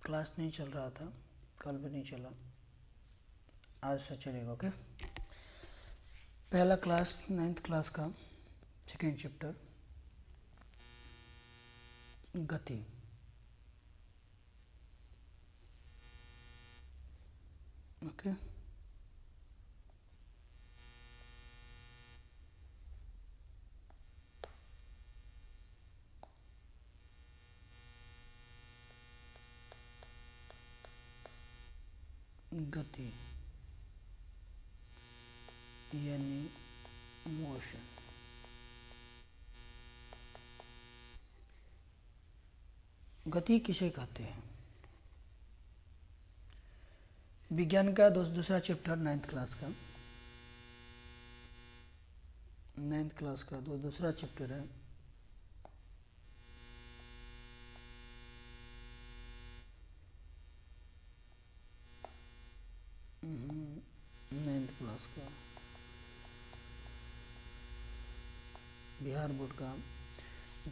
Class नहीं चल रहा था, कल भी नहीं चला, आज से चलेगा। ओके, पहला क्लास 9th क्लास का सेकेंड चैप्टर गति। ओके, गति यानी मोशन। गति किसे कहते हैं? विज्ञान का दूसरा चैप्टर 9th क्लास का दूसरा चैप्टर है नाइन्थ क्लास का बिहार बोर्ड का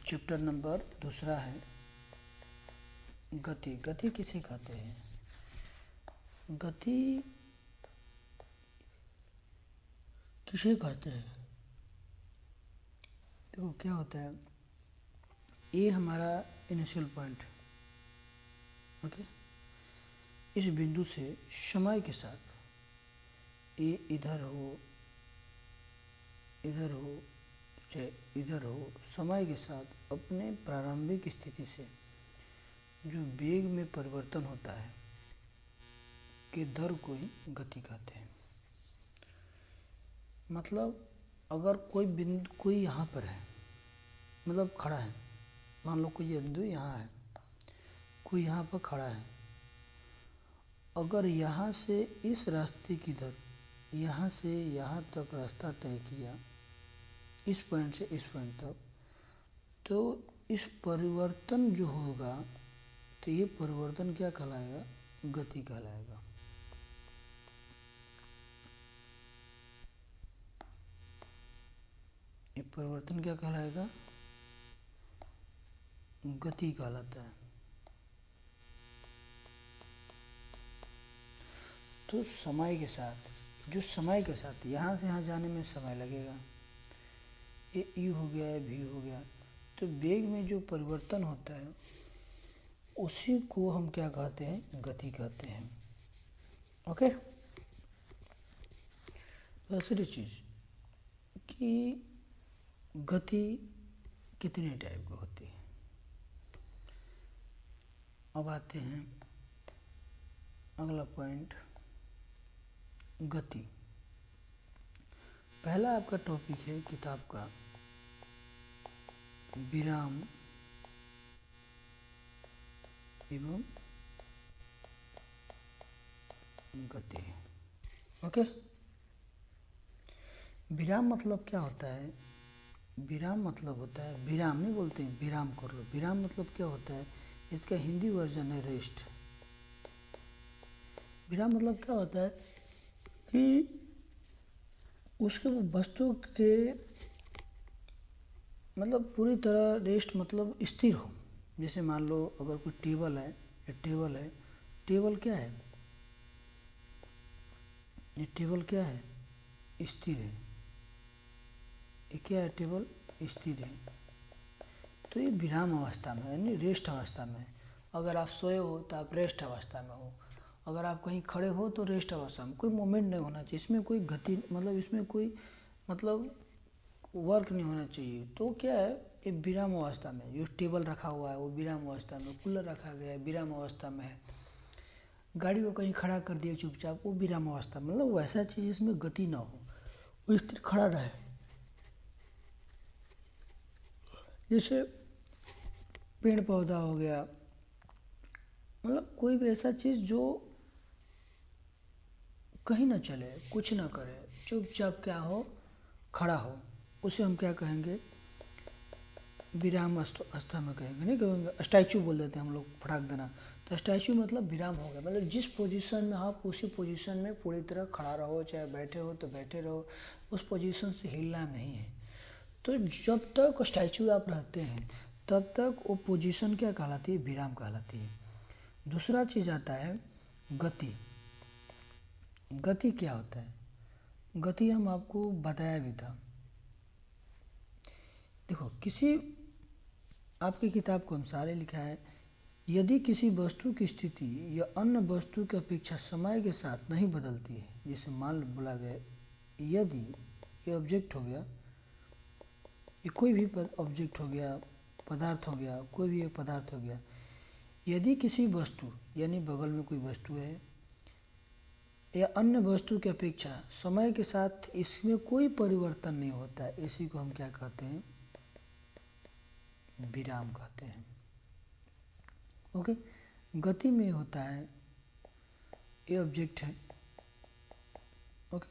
चैप्टर नंबर दूसरा है गति। गति किसे कहते हैं? गति किसे कहते हैं? देखो क्या होता है, ये हमारा इनिशियल पॉइंट। ओके, इस बिंदु से समय के साथ ये इधर हो चाहे इधर हो, समय के साथ अपने प्रारंभिक स्थिति से जो वेग में परिवर्तन होता है के दर को ही गति कहते हैं। मतलब अगर कोई यहाँ पर है, मतलब खड़ा है, मान लो कोई बिंदु यहाँ है, कोई यहाँ पर खड़ा है, अगर यहाँ से इस रास्ते की दर, यहाँ से यहाँ तक रास्ता तय किया, इस पॉइंट से इस पॉइंट तक, तो इस परिवर्तन जो होगा, तो ये परिवर्तन क्या कहलाएगा? गति कहलाएगा। ये परिवर्तन क्या कहलाएगा? गति कहलाता है। तो समय के साथ यहाँ से यहाँ जाने में समय लगेगा, ये यू हो गया, ये भी हो गया, तो वेग में जो परिवर्तन होता है उसी को हम क्या कहते हैं? गति कहते हैं। ओके, दूसरी चीज कि गति कितने टाइप की होती है। अब आते हैं अगला पॉइंट, गति। पहला आपका टॉपिक है किताब का विराम एवं गति। ओके, विराम मतलब क्या होता है? विराम मतलब होता है, विराम नहीं बोलते हैं, विराम कर लो। विराम मतलब क्या होता है? इसका हिंदी वर्जन है रेस्ट। विराम मतलब क्या होता है कि उसके वस्तु के मतलब पूरी तरह रेस्ट, मतलब स्थिर हो। जैसे मान लो अगर कोई टेबल है, टेबल क्या है? ये टेबल क्या है? स्थिर है। ये क्या है? टेबल स्थिर है। तो ये विराम अवस्था में, यानी रेस्ट अवस्था में। अगर आप सोए हो तो आप रेस्ट अवस्था में हो, अगर आप कहीं खड़े हो तो रेस्ट अवस्था में। कोई मोमेंट नहीं होना चाहिए इसमें, कोई गति, मतलब इसमें कोई मतलब वर्क नहीं होना चाहिए। तो क्या है? ये विराम अवस्था में। जो टेबल रखा हुआ है वो विराम अवस्था में, कूलर रखा गया है विराम अवस्था में है, गाड़ी को कहीं खड़ा कर दिया चुपचाप, वो विराम अवस्था में। मतलब वैसा चीज़ जिसमें गति ना हो, वो स्थिर खड़ा रहे। जैसे पेड़ पौधा हो गया, मतलब कोई भी ऐसा चीज़ जो कहीं ना चले, कुछ ना करे, चुपचाप क्या हो? खड़ा हो, उसे हम क्या कहेंगे? विराम अवस्था में कहेंगे। नहीं कहेंगे, स्टैचू बोल देते हैं हम लोग, फटाक देना। तो स्टैचू मतलब विराम हो गया, मतलब जिस पोजीशन में आप, उसी पोजीशन में पूरी तरह खड़ा रहो, चाहे बैठे हो तो बैठे रहो, उस पोजीशन से हिलना नहीं है। तो जब तक स्टैचू आप रहते हैं तब तक वो पोजीशन क्या कहलाती है? विराम कहलाती है। दूसरा चीज आता है गति। गति क्या होता है? गति हम आपको बताया भी था। देखो, किसी आपकी किताब के अनुसार लिखा है, यदि किसी वस्तु की स्थिति या अन्य वस्तु की अपेक्षा समय के साथ नहीं बदलती है, जैसे मान लो बोला गया यदि ये ऑब्जेक्ट हो गया, ये कोई भी ऑब्जेक्ट हो गया, पदार्थ हो गया, कोई भी एक पदार्थ हो गया, यदि किसी वस्तु यानी बगल में कोई वस्तु है या अन्य वस्तु की अपेक्षा समय के साथ इसमें कोई परिवर्तन नहीं होता है, इसी को हम क्या कहते हैं? विराम कहते हैं। ओके, गति में होता है, ये ऑब्जेक्ट है, ओके,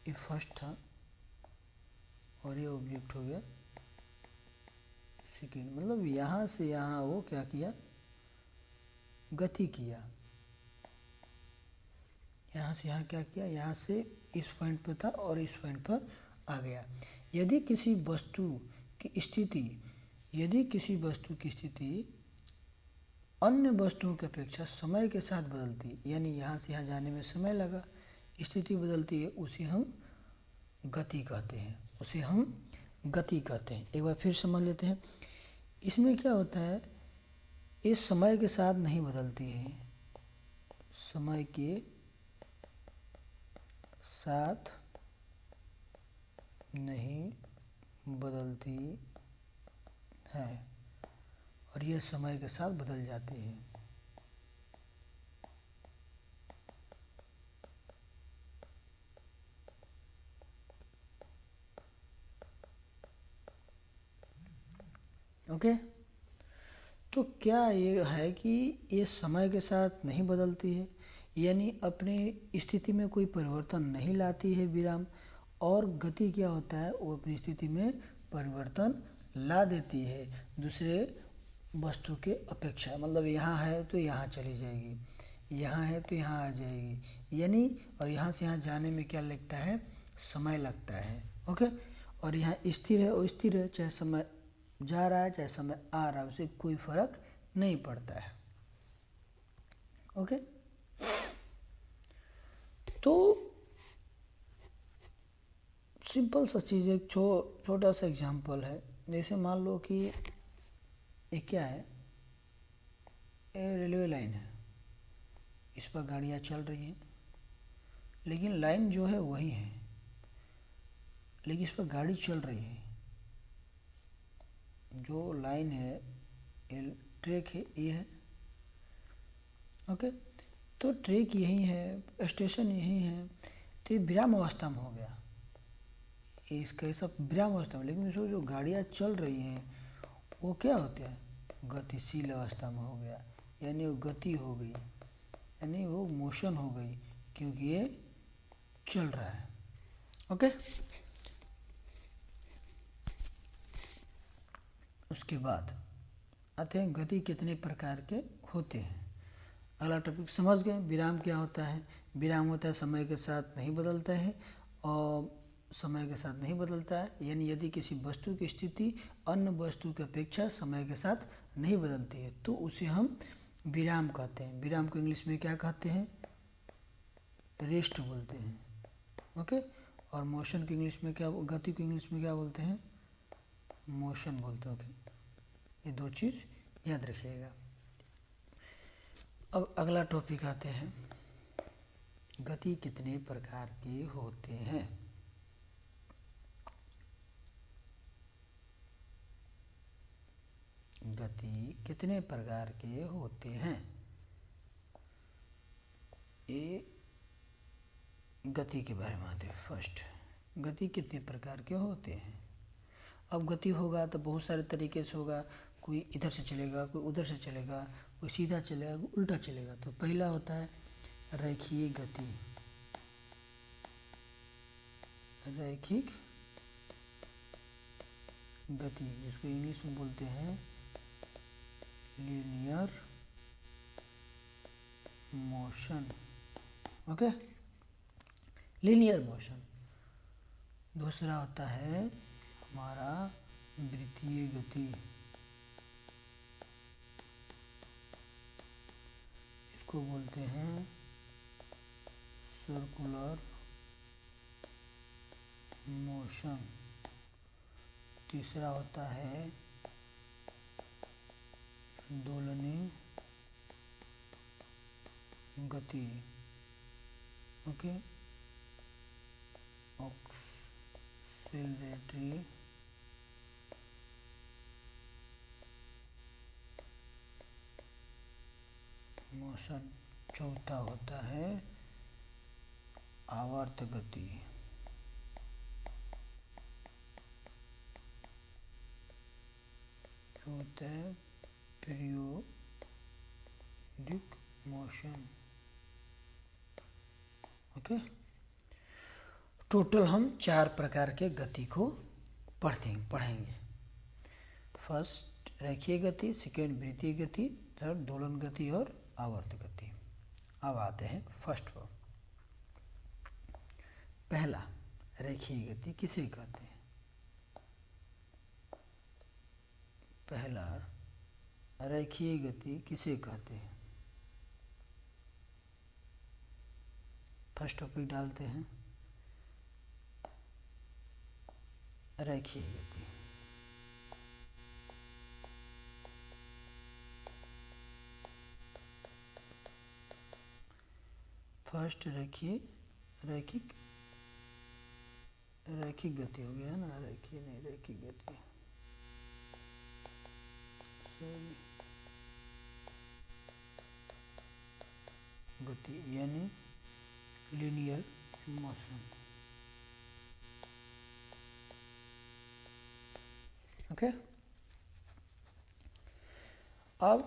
ये फर्स्ट था और ये ऑब्जेक्ट हो गया सेकेंड। मतलब यहाँ से यहाँ वो क्या किया? गति किया। यहाँ से यहाँ क्या किया? यहाँ से इस पॉइंट पर था और इस पॉइंट पर आ गया। यदि किसी वस्तु की स्थिति अन्य वस्तुओं की अपेक्षा समय के साथ बदलती, यानी यहाँ से यहाँ जाने में समय लगा, स्थिति बदलती है, उसे हम गति कहते हैं। एक बार फिर समझ लेते हैं। इसमें क्या होता है? ये समय के साथ नहीं बदलती है, समय के साथ नहीं बदलती है और यह समय के साथ बदल जाती है। ओके, तो क्या ये है कि ये समय के साथ नहीं बदलती है, यानी अपनी स्थिति में कोई परिवर्तन नहीं लाती है विराम, और गति क्या होता है? वो अपनी स्थिति में परिवर्तन ला देती है दूसरे वस्तु के अपेक्षा। मतलब यहाँ है तो यहाँ चली जाएगी, यहाँ है तो यहाँ आ जाएगी, यानी और यहाँ से यहाँ जाने में क्या लगता है? समय लगता है। ओके, और यहाँ स्थिर है, वो स्थिर है, चाहे समय जा रहा है चाहे समय आ रहा है, उसे कोई फर्क नहीं पड़ता है। ओके, तो सिंपल सा चीज़, एक छोटा सा एग्जांपल है। जैसे मान लो कि ये क्या है? ये रेलवे लाइन है, इस पर गाड़ियाँ चल रही हैं, लेकिन लाइन जो है वही है, लेकिन इस पर गाड़ी चल रही है। जो लाइन है, ये ट्रैक है, ये है। ओके, तो ट्रैक यही है, स्टेशन यही है, तो ये विराम अवस्था में हो गया, इसका सब विराम अवस्था में। लेकिन इसमें जो गाड़ियाँ चल रही हैं वो क्या होते हैं? गतिशील अवस्था में हो गया, यानी वो गति हो गई, यानी वो मोशन हो गई, क्योंकि ये चल रहा है। ओके, उसके बाद आते हैं गति कितने प्रकार के होते हैं। अगला टॉपिक समझ गए, विराम क्या होता है? विराम होता है समय के साथ नहीं बदलता है, और समय के साथ नहीं बदलता है, यानी यदि किसी वस्तु की स्थिति अन्य वस्तु की अपेक्षा समय के साथ नहीं बदलती है तो उसे हम विराम कहते हैं। विराम को इंग्लिश में क्या कहते हैं? रेस्ट बोलते हैं। ओके, और मोशन को इंग्लिश में क्या, गति को इंग्लिश में क्या बोलते हैं? मोशन बोलते हैं। ओके, ये दो चीज़ याद रखिएगा। अब अगला टॉपिक आते हैं, गति कितने प्रकार के होते हैं। गति कितने प्रकार के होते हैं? ये गति के बारे में आते हैं। फर्स्ट, गति कितने प्रकार के होते हैं। अब गति होगा तो बहुत सारे तरीके से होगा, कोई इधर से चलेगा, कोई उधर से चलेगा, कोई सीधा चलेगा, कोई उल्टा चलेगा। तो पहला होता है रैखिक गति। रैखिक गति, जिसको इंग्लिश में बोलते हैं linear motion. Okay, linear motion. दूसरा होता है हमारा वृत्तीय गति। इसको बोलते हैं सर्कुलर मोशन। तीसरा होता है दोलनी गति। Okay, oscillatory motion. चौथा होता है आवर्त गति। होता है पीरियोडिक मोशन। ओके, टोटल हम 4 प्रकार के गति को पढ़ेंगे। फर्स्ट रेखीय गति, सेकेंड वृत्तीय गति, थर्ड दोलन गति और आवर्त गति। अब आते हैं फर्स्ट पर। पहला रेखीय गति किसे कहते हैं? पहला रेखीय गति किसे कहते हैं? फर्स्ट टॉपिक डालते हैं रेखीय गति। फर्स्ट रैखिक गति हो गया ना, रैखिक नहीं, रैखिक गति। गति यानी लीनियर मोशन। ओके, अब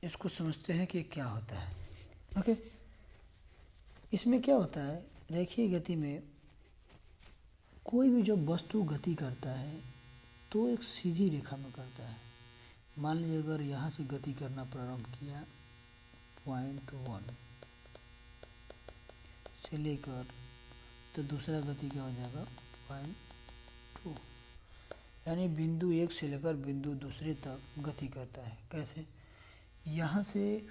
इसको समझते हैं कि क्या होता है। ओके, इसमें क्या होता है, रेखीय गति में कोई भी जब वस्तु गति करता है तो एक सीधी रेखा में करता है। मान लीजिए अगर यहाँ से गति करना प्रारंभ किया पॉइंट 1 से लेकर, तो दूसरा गति क्या हो जाएगा पॉइंट 2, यानी बिंदु 1 से लेकर बिंदु दूसरे तक गति करता है। कैसे? यहाँ से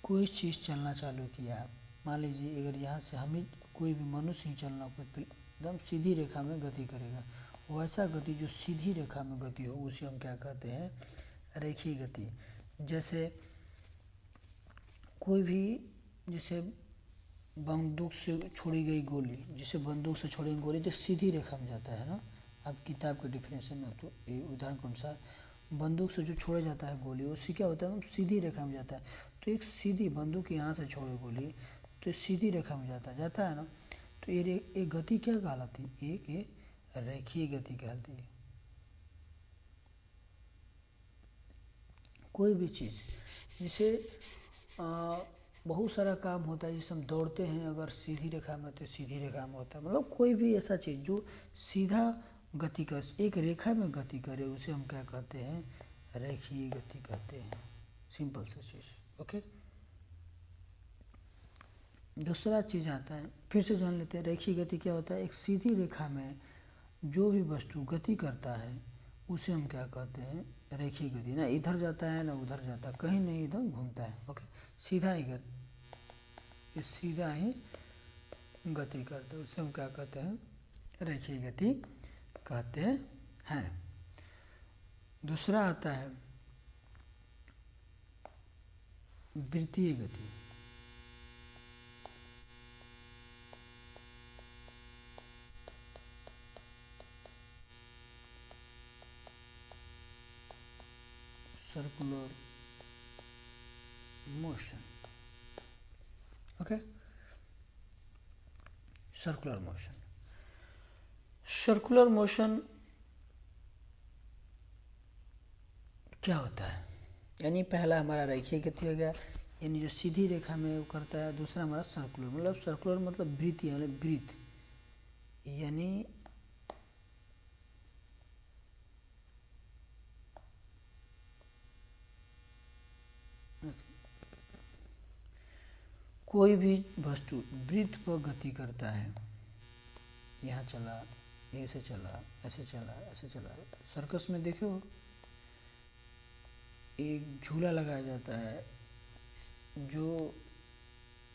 कोई चीज़ चलना चालू किया, मान लीजिए अगर यहाँ से हमें कोई भी मनुष्य ही चलना हो तो एकदम सीधी रेखा में गति करेगा। वैसा गति जो सीधी रेखा में गति हो उसे हम क्या कहते हैं, रेखीय गति। जैसे कोई भी, जैसे बंदूक से छोड़ी गई गोली, जिसे बंदूक से छोड़ी गई गोली तो सीधी रेखा में जाता है ना। अब किताब के डिफिनेशन में तो उदाहरण के अनुसार बंदूक से जो छोड़ा जाता है गोली, उससे क्या होता है, सीधी रेखा में जाता है। तो एक सीधी बंदूक यहाँ से छोड़े गोली तो सीधी रेखा में जाता है ना। तो ये एक गति क्या कहलाती है, एक रेखीय गति कहलाती है। कोई भी चीज़ जिसे बहुत सारा काम होता है, जिसे हम दौड़ते हैं, अगर सीधी रेखा में तो सीधी रेखा में होता है। मतलब कोई भी ऐसा चीज़ जो सीधा गति कर, एक रेखा में गति करे, उसे हम क्या कहते हैं, रेखीय गति कहते हैं। सिंपल सा चीज़। ओके, दूसरा चीज़ आता है, फिर से जान लेते हैं रेखीय गति क्या होता है। एक सीधी रेखा में जो भी वस्तु गति करता है उसे हम क्या कहते हैं, रेखीय गति। ना इधर जाता है ना उधर जाता है, कहीं नहीं इधर घूमता है। ओके, सीधा ही गति, सीधा ही गति करते हैं, उसे हम क्या कहते हैं, रेखीय गति कहते हैं। दूसरा आता है वृत्तीय गति। Circular motion. Okay, circular motion. Circular motion क्या होता है, यानी पहला हमारा रेखीय गति हो गया, यानी जो सीधी रेखा में वो करता है। दूसरा हमारा सर्कुलर, मतलब सर्कुलर मतलब वृत्त, यानी वृत्त, यानी कोई भी वस्तु वृत्त पर गति करता है। यहाँ चला, ऐसे चला, ऐसे चला, ऐसे चला। सर्कस में देखे हो, एक झूला लगाया जाता है, जो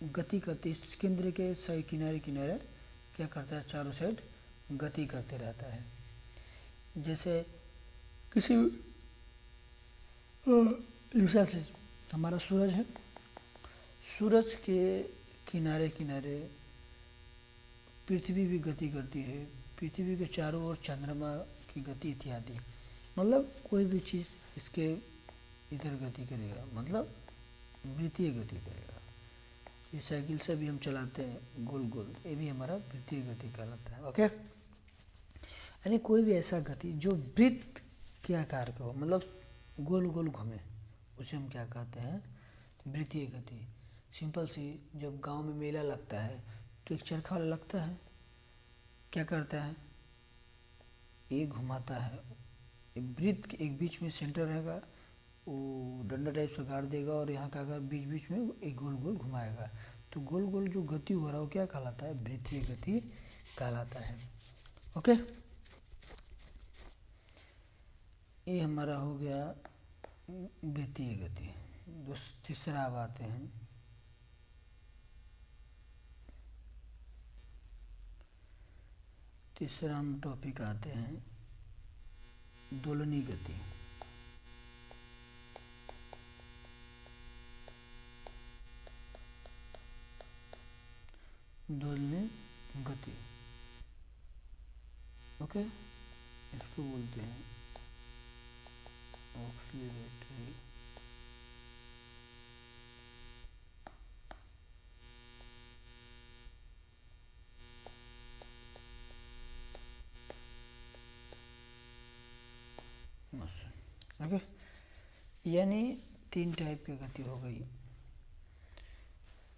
गति करते इस केंद्र के सही किनारे किनारे क्या करता है, चारों साइड गति करते रहता है। जैसे किसी मिसाल से हमारा सूरज है, सूरज के किनारे किनारे पृथ्वी भी गति करती है, पृथ्वी के चारों ओर चंद्रमा की गति इत्यादि। मतलब कोई भी चीज़ इसके इधर गति करेगा, मतलब वृत्तीय गति करेगा। ये साइकिल से भी हम चलाते हैं गोल गोल, ये भी हमारा वृत्तीय गति कहलाता है। ओके, यानी कोई भी ऐसा गति जो वृत्त के आकार का हो, मतलब गोल गोल घूमे, उसे हम क्या कहते हैं, वृत्तीय गति। सिंपल सी, जब गांव में मेला लगता है तो एक चरखा वाला लगता है, क्या करता है, ये घुमाता है, एक वृत्त के एक बीच में सेंटर रहेगा, वो डंडा टाइप से गाड़ देगा और यहाँ का अगर बीच बीच में एक गोल गोल घुमाएगा, तो गोल गोल जो गति हो रहा है वो क्या कहलाता है, वृत्तीय गति कहलाता है। ओके, ये हमारा हो गया वृत्तीय गति। तीसरा अब आते हैं तीसरा हम टॉपिक आते हैं दोलनी गति। दोलनी गति, ओके, इसको बोलते हैं ऑक्सीलेटरी मोशन। ओके, यानी 3 टाइप की गति हो गई।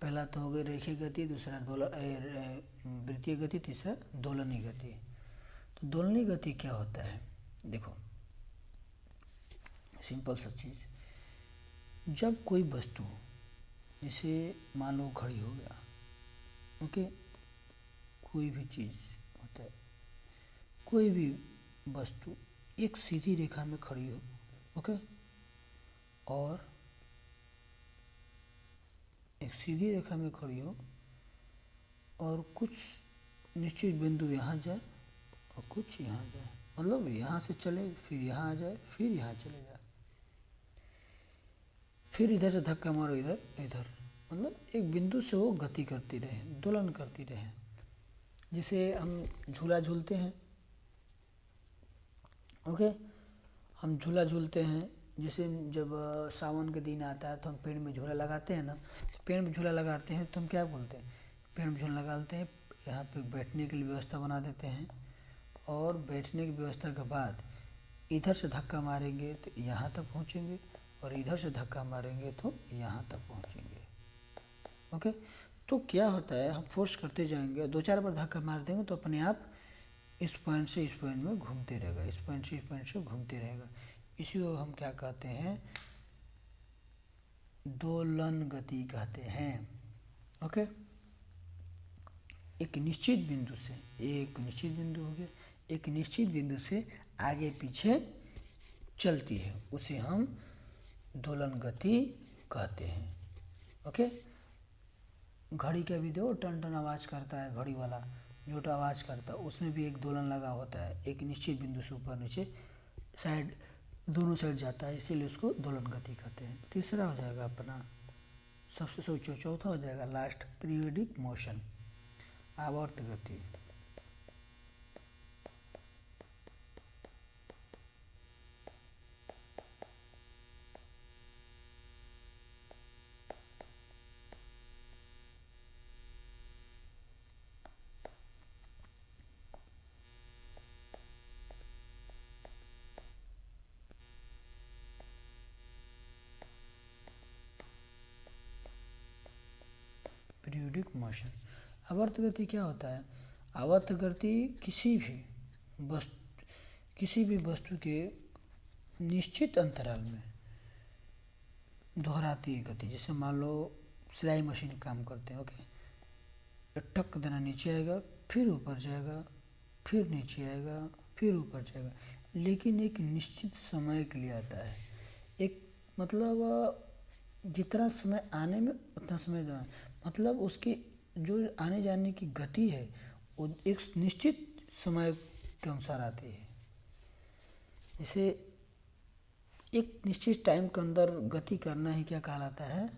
पहला तो हो गई रेखीय गति, दूसरा वृत्तीय गति, तीसरा दोलनी गति। तो दोलनी गति क्या होता है, देखो सिंपल सा चीज़, जब कोई वस्तु, जैसे मान लो घड़ी हो गया, ओके, कोई भी चीज़ होता है, कोई भी वस्तु एक सीधी रेखा में खड़ी हो, ओके, और एक सीधी रेखा में खड़ी हो और कुछ निश्चित बिंदु यहाँ जाए और कुछ यहाँ जाए, मतलब यहाँ से चले फिर यहाँ आ जाए फिर यहाँ चले जाए, फिर इधर से धक्का मारो इधर इधर, मतलब एक बिंदु से वो गति करती रहे, दोलन करती रहे। जैसे हम झूला झूलते हैं, ओके, हम झूला झूलते हैं, जैसे जब सावन के दिन आता है तो हम पेड़ में झूला लगाते हैं ना, तो पेड़ में झूला लगाते हैं तो हम क्या बोलते हैं, पेड़ में झूला लगाते हैं, यहाँ पे बैठने के लिए व्यवस्था बना देते हैं, और बैठने की व्यवस्था के बाद इधर से धक्का मारेंगे तो यहाँ तक पहुँचेंगे और इधर से धक्का मारेंगे तो यहाँ तक पहुँचेंगे। ओके, तो क्या होता है, हम फोर्स करते जाएंगे, 2-4 बार धक्का मार देंगे तो अपने आप इस पॉइंट से इस पॉइंट में घूमते रहेगा, इस पॉइंट से इस पॉइंट से घूमते रहेगा। इसी को हम क्या कहते हैं, दोलन गति कहते हैं। ओके, एक निश्चित बिंदु से, एक निश्चित बिंदु हो गया, एक निश्चित बिंदु से आगे पीछे चलती है, उसे हम दोलन गति कहते हैं। ओके, घड़ी का भी देखो टन टन आवाज़ करता है, घड़ी वाला जो आवाज़ करता है उसमें भी एक दोलन लगा होता है, एक निश्चित बिंदु से ऊपर नीचे साइड दोनों साइड जाता है, इसीलिए उसको दोलन गति कहते हैं। तीसरा हो जाएगा अपना, सबसे सोचो, चौथा हो जाएगा लास्ट, पीरियोडिक मोशन, आवर्त गति। पीरियोडिक मोशन, आवर्त गति क्या होता है, आवर्त गति किसी भी वस्तु के निश्चित अंतराल में दोहराती है गति। जैसे मान लो सिलाई मशीन काम करते हैं, ओके, टक देना नीचे आएगा फिर ऊपर जाएगा, फिर नीचे आएगा फिर ऊपर जाएगा, लेकिन एक निश्चित समय के लिए आता है। एक मतलब जितना समय आने में उतना समय देना, मतलब उसकी जो आने जाने की गति है वो एक निश्चित समय के अनुसार आती है। जैसे एक निश्चित टाइम के अंदर गति करना ही क्या कहलाता है,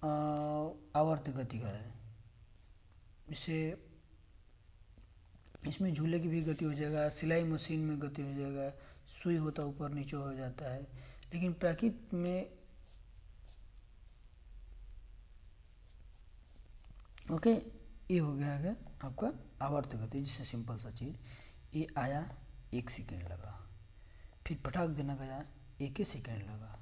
आवर्त गति का है। जैसे इसमें झूले की भी गति हो जाएगा, सिलाई मशीन में गति हो जाएगा, सुई होता ऊपर नीचे हो जाता है, लेकिन प्रकृति में ओके ये हो गया है आपका आवर्त गति। जिससे सिंपल सा चीज़, ये आया 1 सेकेंड लगा, फिर पटाख देना गया 1 सेकेंड लगा,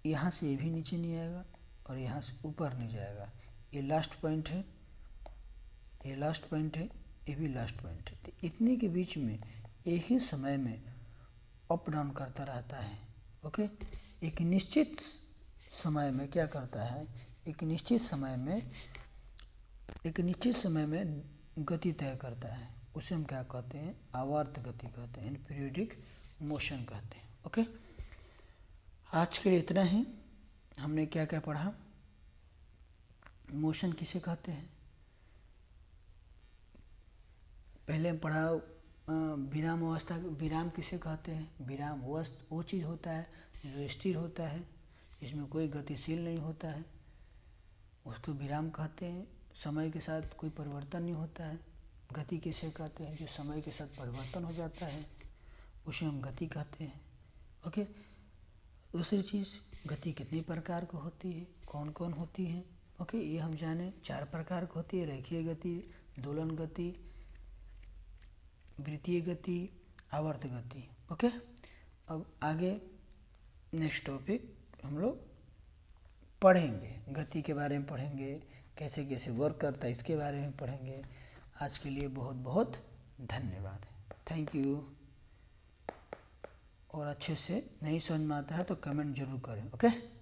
यहाँ से ये भी नीचे नहीं आएगा और यहाँ से ऊपर नहीं जाएगा, ये लास्ट पॉइंट है, ये लास्ट पॉइंट है, ये भी लास्ट पॉइंट है। तो इतने के बीच में एक ही समय में अप डाउन करता रहता है। ओके, एक निश्चित समय में क्या करता है, एक निश्चित समय में गति तय करता है, उसे हम क्या कहते हैं, आवर्त गति कहते हैं, पीरियोडिक मोशन कहते हैं। ओके, आज के लिए इतना ही। हमने क्या क्या पढ़ा, मोशन किसे कहते हैं, पहले हम पढ़ा विराम अवस्था, विराम किसे कहते हैं, विराम वो चीज़ होता है जो स्थिर होता है, जिसमें कोई गतिशील नहीं होता है, उसको विराम कहते हैं। समय के साथ कोई परिवर्तन नहीं होता है। गति किसे कहते हैं, जो समय के साथ परिवर्तन हो जाता है, उसे हम गति कहते हैं। ओके, दूसरी चीज़, गति कितनी प्रकार की होती है, कौन कौन होती है। ओके, ये हम जाने 4 प्रकार की होती है, रेखीय गति, दोलन गति, वृत्तीय गति, आवर्त गति। ओके, अब आगे नेक्स्ट टॉपिक हम लोग पढ़ेंगे, गति के बारे में पढ़ेंगे, कैसे कैसे वर्क करता है इसके बारे में पढ़ेंगे। आज के लिए बहुत बहुत धन्यवाद, थैंक यू। और अच्छे से नहीं समझ में आता है तो कमेंट जरूर करें। ओके।